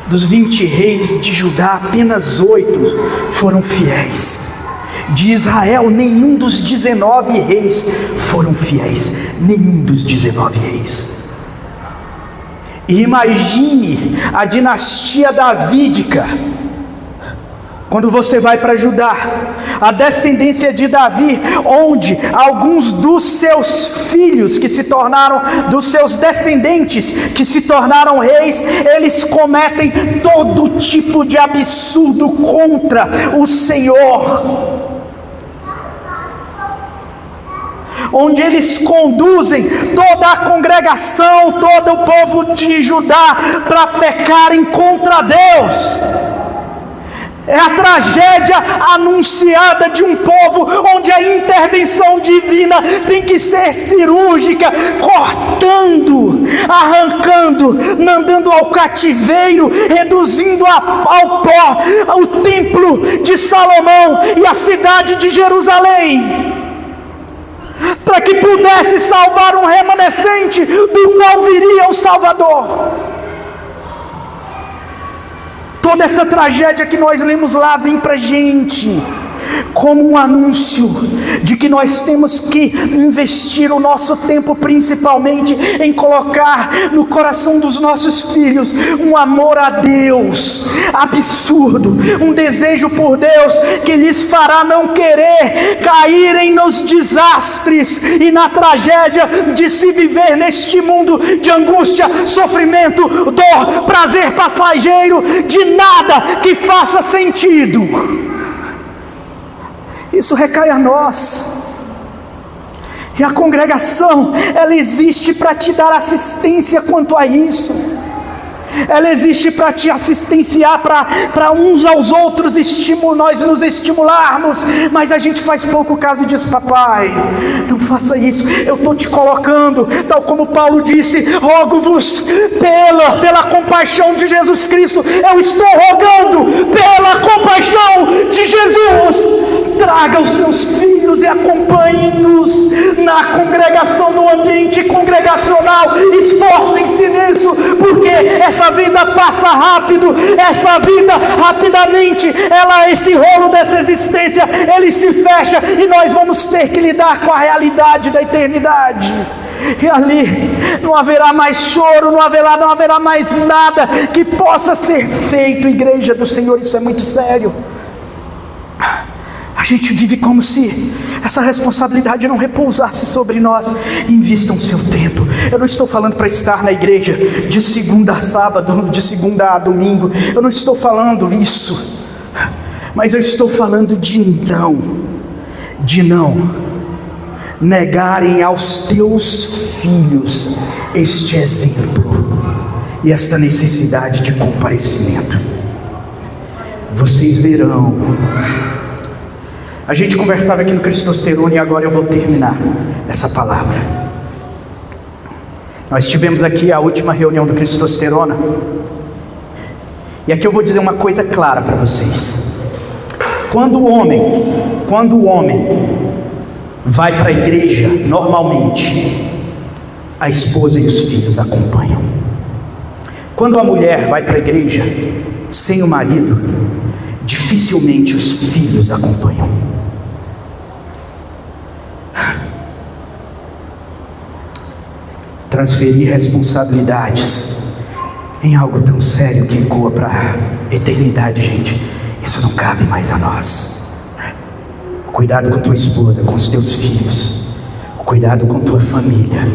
Dos 20 reis de Judá, apenas 8 foram fiéis. De Israel, nenhum dos 19 reis foram fiéis. Nenhum dos 19 reis. E imagine a dinastia davídica. Quando você vai para Judá, a descendência de Davi, onde alguns dos seus filhos que se tornaram, dos seus descendentes que se tornaram reis, eles cometem todo tipo de absurdo contra o Senhor. Onde eles conduzem toda a congregação, todo o povo de Judá para pecarem contra Deus. É a tragédia anunciada de um povo onde a intervenção divina tem que ser cirúrgica, cortando, arrancando, mandando ao cativeiro, reduzindo ao pó o templo de Salomão e a cidade de Jerusalém, para que pudesse salvar um remanescente do qual viria o Salvador. Toda essa tragédia que nós lemos lá vem para a gente como um anúncio de que nós temos que investir o nosso tempo principalmente em colocar no coração dos nossos filhos um amor a Deus absurdo, um desejo por Deus que lhes fará não querer caírem nos desastres e na tragédia de se viver neste mundo de angústia, sofrimento, dor, prazer passageiro, de nada que faça sentido. Isso recai a nós. E a congregação, ela existe para te dar assistência quanto a isso. Ela existe para te assistenciar, para uns aos outros, nós nos estimularmos. Mas a gente faz pouco caso disso. Papai, não faça isso, eu estou te colocando, tal como Paulo disse, rogo-vos pela compaixão de Jesus Cristo. Eu estou rogando pela compaixão de Jesus, traga os seus filhos e acompanhe-nos na congregação, no ambiente congregacional. Esforcem-se nisso, porque essa vida passa rápido, essa vida rapidamente, esse rolo dessa existência, ele se fecha e nós vamos ter que lidar com a realidade da eternidade. E ali não haverá mais choro, não haverá mais nada que possa ser feito. Igreja do Senhor, isso é muito sério. A gente vive como se essa responsabilidade não repousasse sobre nós. Invistam o seu tempo. Eu não estou falando para estar na igreja de segunda a sábado, de segunda a domingo. Eu não estou falando isso, mas eu estou falando de não negarem aos teus filhos este exemplo e esta necessidade de comparecimento. Vocês verão. A gente conversava aqui no Cristosterone e agora eu vou terminar essa palavra. Nós tivemos aqui a última reunião do Cristosterona, e aqui eu vou dizer uma coisa clara para vocês. Quando o homem vai para a igreja, normalmente a esposa e os filhos acompanham. Quando a mulher vai para a igreja sem o marido, dificilmente os filhos acompanham. Transferir responsabilidades em algo tão sério que ecoa para a eternidade, gente, isso não cabe mais a nós. Cuidado com tua esposa, com os teus filhos, cuidado com tua família.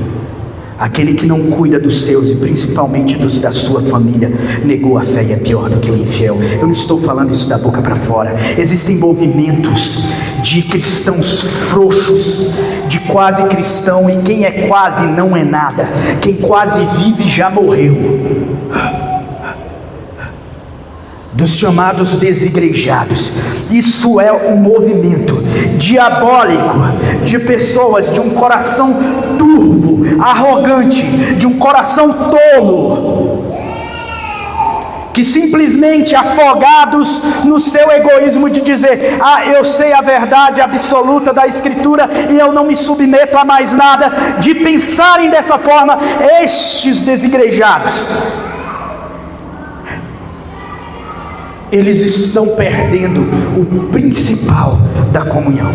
Aquele que não cuida dos seus e principalmente dos da sua família, negou a fé e é pior do que o infiel. Eu não estou falando isso da boca para fora. Existem movimentos de cristãos frouxos, de quase cristão, e quem é quase não é nada. Quem quase vive já morreu. Dos chamados desigrejados. Isso é um movimento diabólico de pessoas de um coração turvo, arrogante, de um coração tolo, que simplesmente afogados no seu egoísmo de dizer: eu sei a verdade absoluta da Escritura e eu não me submeto a mais nada, de pensarem dessa forma, estes desigrejados, eles estão perdendo o principal da comunhão,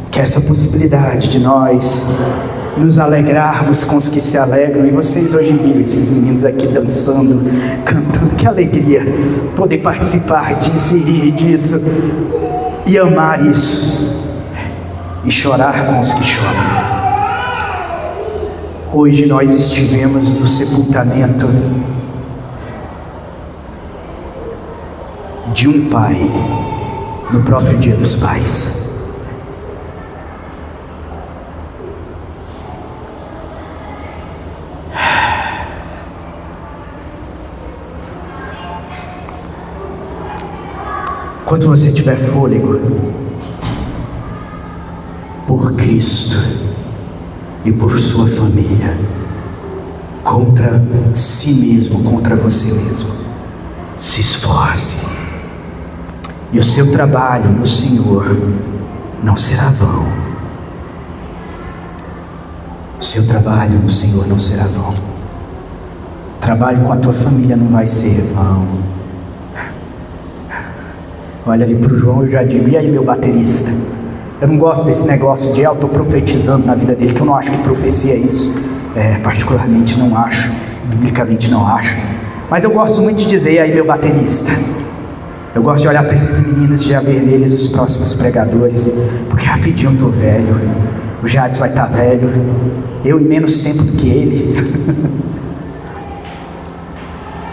que é essa possibilidade de nós nos alegrarmos com os que se alegram. E vocês hoje viram esses meninos aqui dançando, cantando, que alegria poder participar disso e rir disso, e amar isso, e chorar com os que choram. Hoje nós estivemos no sepultamento de um pai, no próprio Dia dos Pais. Quando você tiver fôlego, por Cristo e por sua família, contra si mesmo, contra você mesmo, se esforce. E o seu trabalho no Senhor não será vão. O seu trabalho no Senhor não será vão. O trabalho com a tua família não vai ser vão. Olha ali para o João, eu já digo: e aí, meu baterista? Eu não gosto desse negócio de eu estou profetizando na vida dele, que eu não acho que profecia é isso. Particularmente não acho, biblicamente não acho. Mas eu gosto muito de dizer: e aí, meu baterista? Eu gosto de olhar para esses meninos e já ver neles os próximos pregadores, porque rapidinho eu estou velho, o Jades vai estar velho, eu em menos tempo do que ele.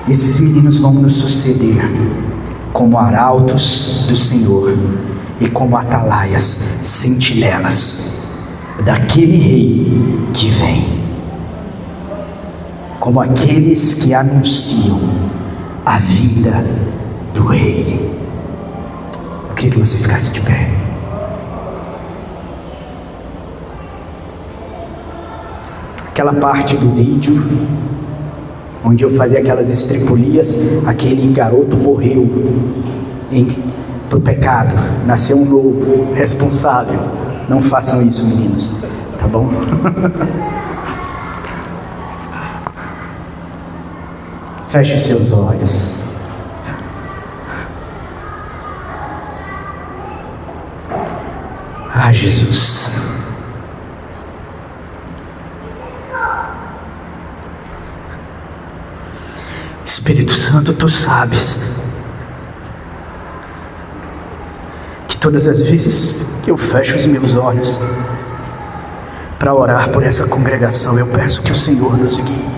Esses meninos vão nos suceder como arautos do Senhor e como atalaias, sentinelas daquele rei que vem, como aqueles que anunciam a vinda do rei. Eu queria que você ficasse de pé. Aquela parte do vídeo onde eu fazia aquelas estripulias, aquele garoto morreu do pecado, nascer um novo, responsável. Não façam isso, meninos, tá bom? Feche os seus olhos. Ah, Jesus. Espírito Santo, tu sabes que todas as vezes que eu fecho os meus olhos para orar por essa congregação, eu peço que o Senhor nos guie.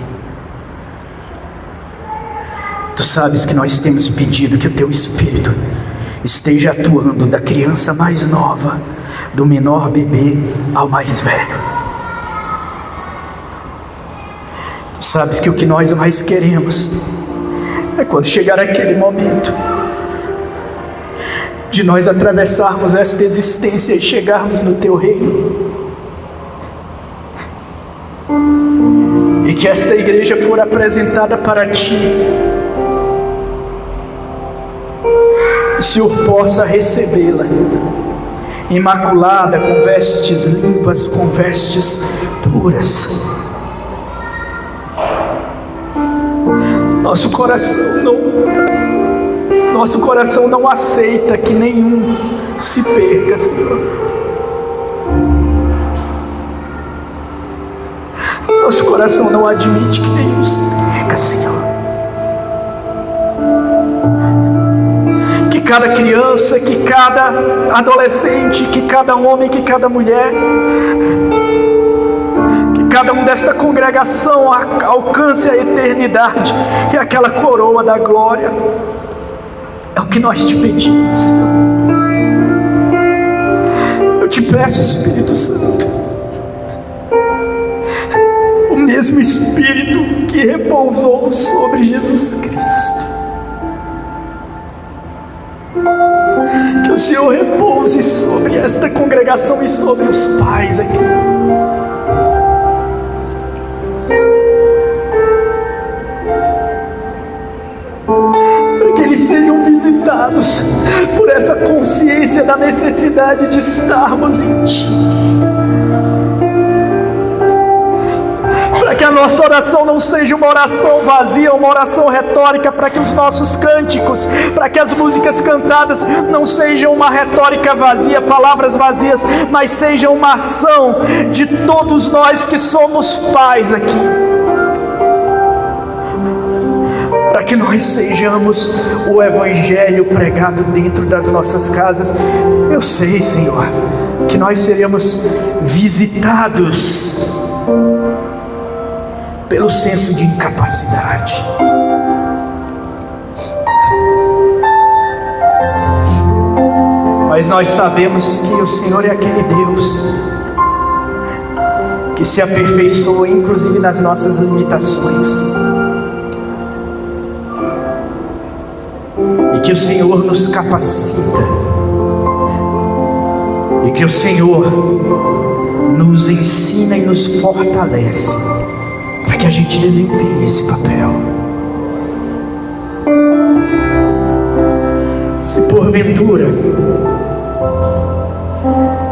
Tu sabes que nós temos pedido que o teu Espírito esteja atuando da criança mais nova, do menor bebê ao mais velho. Tu sabes que o que nós mais queremos é quando chegar aquele momento de nós atravessarmos esta existência e chegarmos no teu reino, e que esta igreja for apresentada para ti, o Senhor possa recebê-la imaculada, com vestes limpas, com vestes puras. Nosso coração não aceita que nenhum se perca, Senhor. Nosso coração não admite que nenhum se perca, Senhor. Que cada criança, que cada adolescente, que cada homem, que cada mulher, cada um desta congregação alcance a eternidade e aquela coroa da glória. É o que nós te pedimos, Senhor. Eu te peço, Espírito Santo, o mesmo Espírito que repousou sobre Jesus Cristo, que o Senhor repouse sobre esta congregação e sobre os pais aqui. Visitados por essa consciência da necessidade de estarmos em Ti, para que a nossa oração não seja uma oração vazia, uma oração retórica, para que os nossos cânticos, para que as músicas cantadas não sejam uma retórica vazia, palavras vazias, mas sejam uma ação de todos nós que somos pais aqui, para que nós sejamos o Evangelho pregado dentro das nossas casas. Eu sei, Senhor, que nós seremos visitados pelo senso de incapacidade. Mas nós sabemos que o Senhor é aquele Deus que se aperfeiçoa inclusive nas nossas limitações. Que o Senhor nos capacita e que o Senhor nos ensina e nos fortalece para que a gente desempenhe esse papel. Se porventura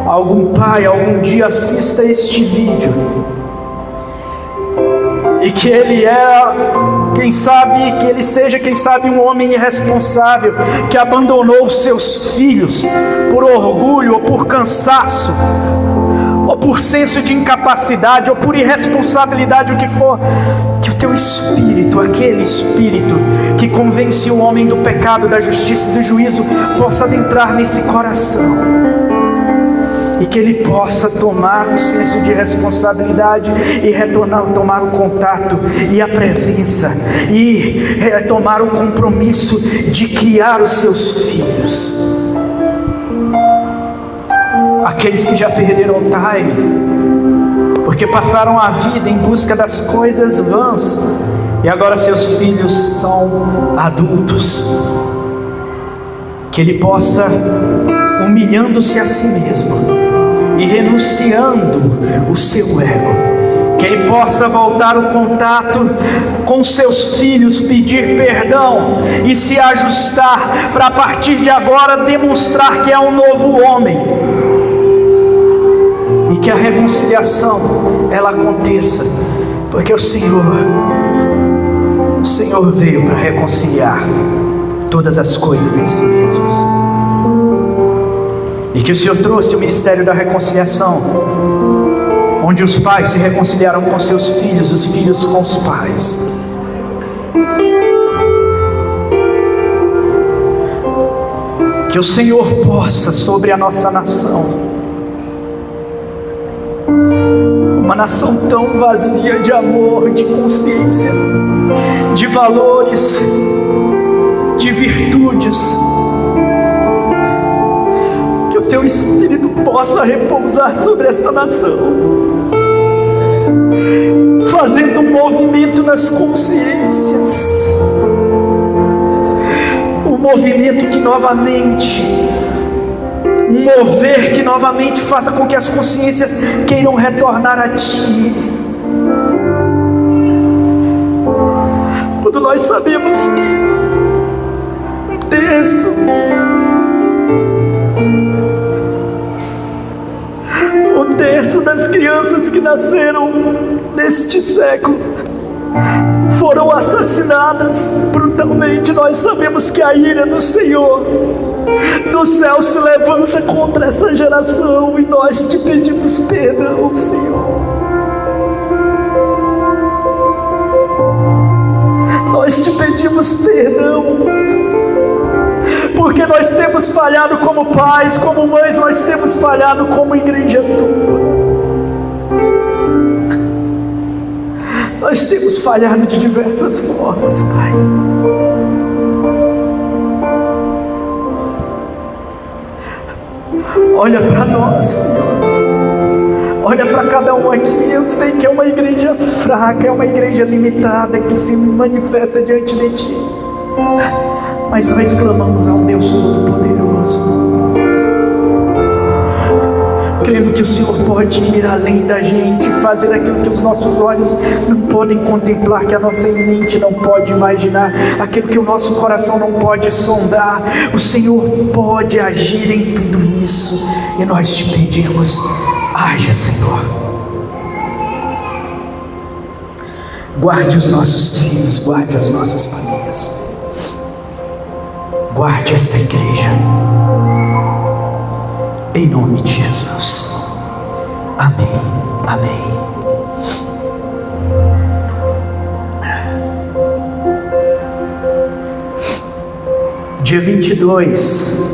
algum pai algum dia assista este vídeo e que ele seja um homem irresponsável que abandonou os seus filhos por orgulho ou por cansaço ou por senso de incapacidade ou por irresponsabilidade, o que for, que o teu Espírito, aquele Espírito que convence o homem do pecado, da justiça e do juízo, possa adentrar nesse coração e que ele possa tomar o senso de responsabilidade e tomar o contato e a presença e tomar o compromisso de criar os seus filhos. Aqueles que já perderam o time, porque passaram a vida em busca das coisas vãs e agora seus filhos são adultos, que ele possa, humilhando-se a si mesmo e renunciando o seu ego, que ele possa voltar o contato com seus filhos, pedir perdão e se ajustar para a partir de agora demonstrar que é um novo homem, e que a reconciliação ela aconteça, porque o Senhor veio para reconciliar todas as coisas em si mesmos, e que o Senhor trouxe o ministério da reconciliação, onde os pais se reconciliaram com seus filhos, os filhos com os pais. Que o Senhor possa sobre a nossa nação, uma nação tão vazia de amor, de consciência, de valores, de virtudes, que o Teu Espírito possa repousar sobre esta nação, fazendo um movimento nas consciências, um movimento que novamente, um mover que novamente faça com que as consciências queiram retornar a Ti. Quando nós sabemos que um terço das crianças que nasceram neste século foram assassinadas brutalmente, nós sabemos que a ira do Senhor do céu se levanta contra essa geração, e nós Te pedimos perdão, Senhor. Nós Te pedimos perdão, porque nós temos falhado como pais, como mães, nós temos falhado como igreja Tua. Nós temos falhado de diversas formas, Pai. Olha para nós, Senhor. Olha para cada um aqui. Eu sei que é uma igreja fraca, é uma igreja limitada, que se manifesta diante de Ti, mas nós clamamos ao Deus Todo-Poderoso, crendo que o Senhor pode ir além da gente, fazer aquilo que os nossos olhos não podem contemplar, que a nossa mente não pode imaginar, aquilo que o nosso coração não pode sondar. O Senhor pode agir em tudo isso, e nós Te pedimos: haja, Senhor. Guarde os nossos filhos, guarde as nossas famílias, guarde esta igreja, em nome de Jesus. Amém, amém. Dia 22